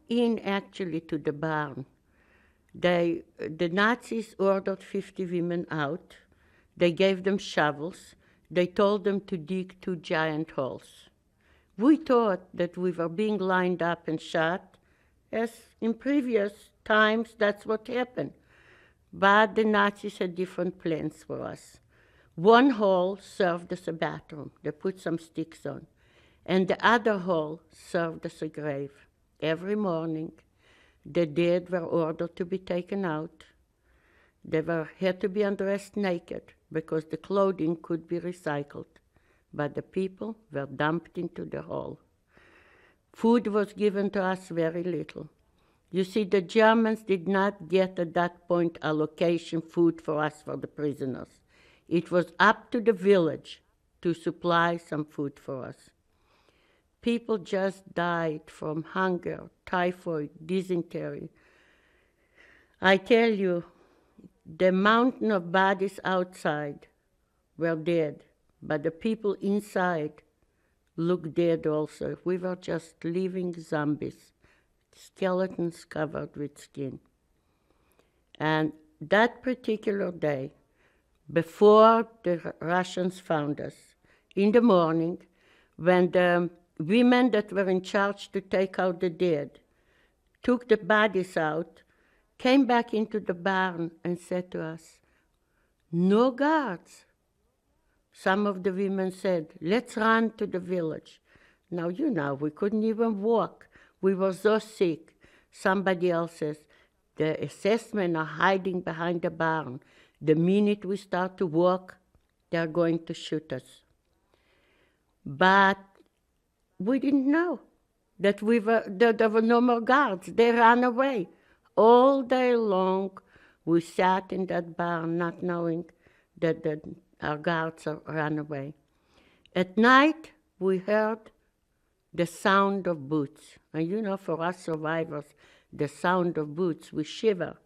in actually to the barn. The Nazis ordered 50 women out. They gave them shovels. They told them to dig 2 giant holes. We thought that we were being lined up and shot, as in previous times that's what happened. But the Nazis had different plans for us. One hole served as a bathroom. They put some sticks on. And the other hole served as a grave. Every morning, the dead were ordered to be taken out. They had to be undressed naked because the clothing could be recycled. But the people were dumped into the hole. Food was given to us very little. You see, the Germans did not get at that point allocation food for us, for the prisoners. It was up to the village to supply some food for us. People just died from hunger, typhoid, dysentery. I tell you, the mountain of bodies outside were dead, but the people inside looked dead also. We were just living zombies, skeletons covered with skin. And that particular day, before the Russians found us, in the morning, when the women that were in charge to take out the dead took the bodies out, came back into the barn and said to us, "No guards." Some of the women said, "Let's run to the village." Now, you know, we couldn't even walk. We were so sick. Somebody else says, "The SS men are hiding behind the barn. The minute we start to walk, they're going to shoot us." But we didn't know that there were no more guards. They ran away. All day long, we sat in that barn not knowing that our guards ran away. At night, we heard the sound of boots. And you know, for us survivors, the sound of boots, we shiver.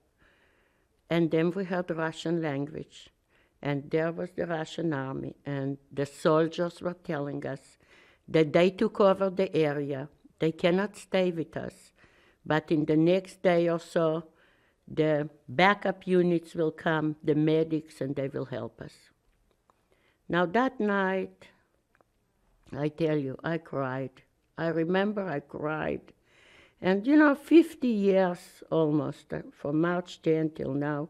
And then we heard Russian language. And there was the Russian army. And the soldiers were telling us that they took over the area. They cannot stay with us. But in the next day or so, the backup units will come, the medics, and they will help us. Now that night, I tell you, I cried. I remember I cried. And 50 years almost, from March 10 till now,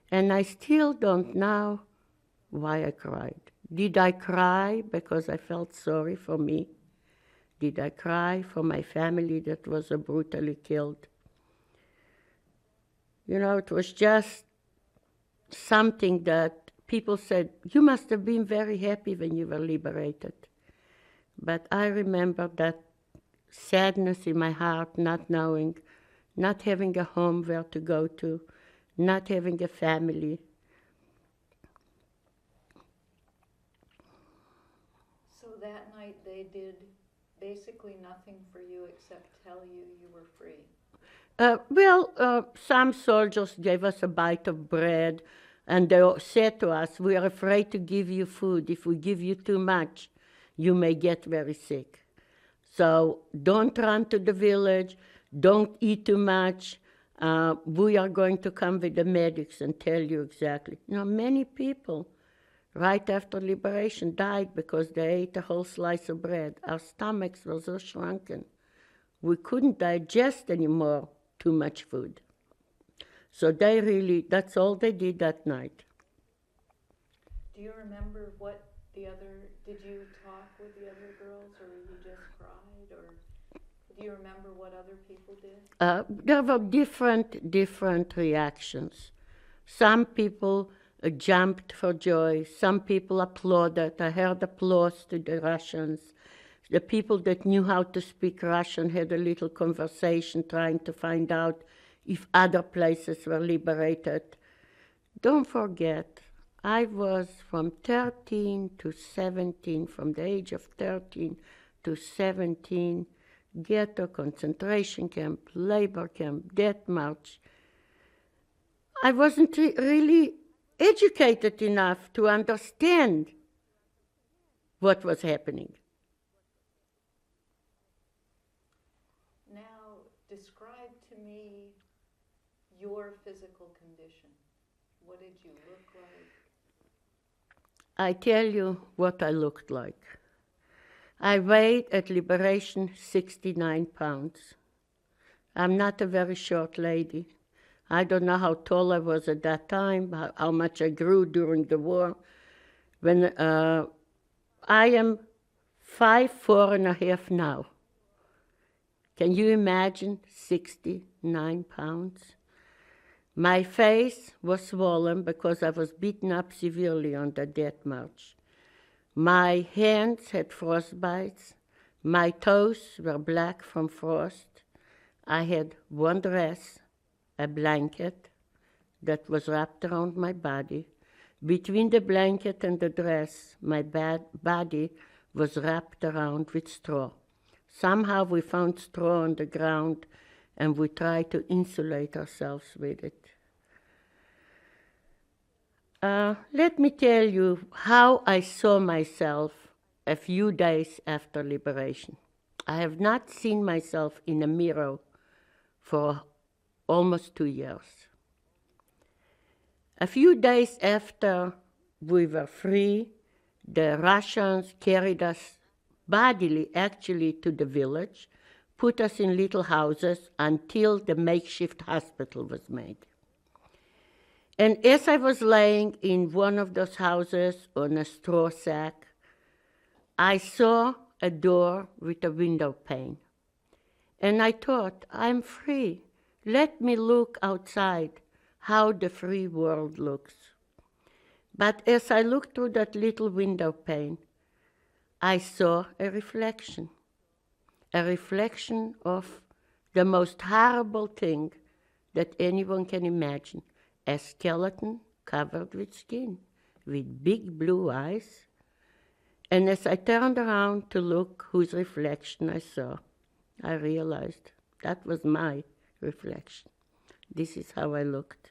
and I still don't know why I cried. Did I cry because I felt sorry for me? Did I cry for my family that was brutally killed? It was just something that people said, "You must have been very happy when you were liberated." But I remember that sadness in my heart, not knowing, not having a home where to go to, not having a family. So that night they did basically nothing for you except tell you you were free. Some soldiers gave us a bite of bread, and they said to us, "We are afraid to give you food. If we give you too much, you may get very sick. So don't run to the village, don't eat too much. We are going to come with the medics and tell you exactly." Many people right after liberation died because they ate a whole slice of bread. Our stomachs were so shrunken. We couldn't digest anymore too much food. So that's all they did that night. Do you remember did you talk with the other girls, or you just cried, or do you remember what other people did? There were different reactions. Some people jumped for joy. Some people applauded. I heard applause to the Russians. The people that knew how to speak Russian had a little conversation trying to find out if other places were liberated. Don't forget, I was from 13 to 17, from the age of 13 to 17, ghetto, concentration camp, labor camp, death march. I wasn't really educated enough to understand what was happening. Now, describe your physical condition? What did you look like? I tell you what I looked like. I weighed at liberation 69 pounds. I'm not a very short lady. I don't know how tall I was at that time, how much I grew during the war. When I am 5'4.5" now. Can you imagine 69 pounds? My face was swollen because I was beaten up severely on the death march. My hands had frostbites. My toes were black from frost. I had one dress, a blanket that was wrapped around my body. Between the blanket and the dress, my body was wrapped around with straw. Somehow we found straw on the ground and we tried to insulate ourselves with it. Let me tell you how I saw myself a few days after liberation. I have not seen myself in a mirror for almost 2 years. A few days after we were free, the Russians carried us bodily actually to the village, put us in little houses until the makeshift hospital was made. And as I was laying in one of those houses on a straw sack, I saw a door with a window pane. And I thought, I'm free. Let me look outside how the free world looks. But as I looked through that little window pane, I saw a reflection of the most horrible thing that anyone can imagine, a skeleton covered with skin, with big blue eyes. And as I turned around to look whose reflection I saw, I realized that was my reflection. This is how I looked.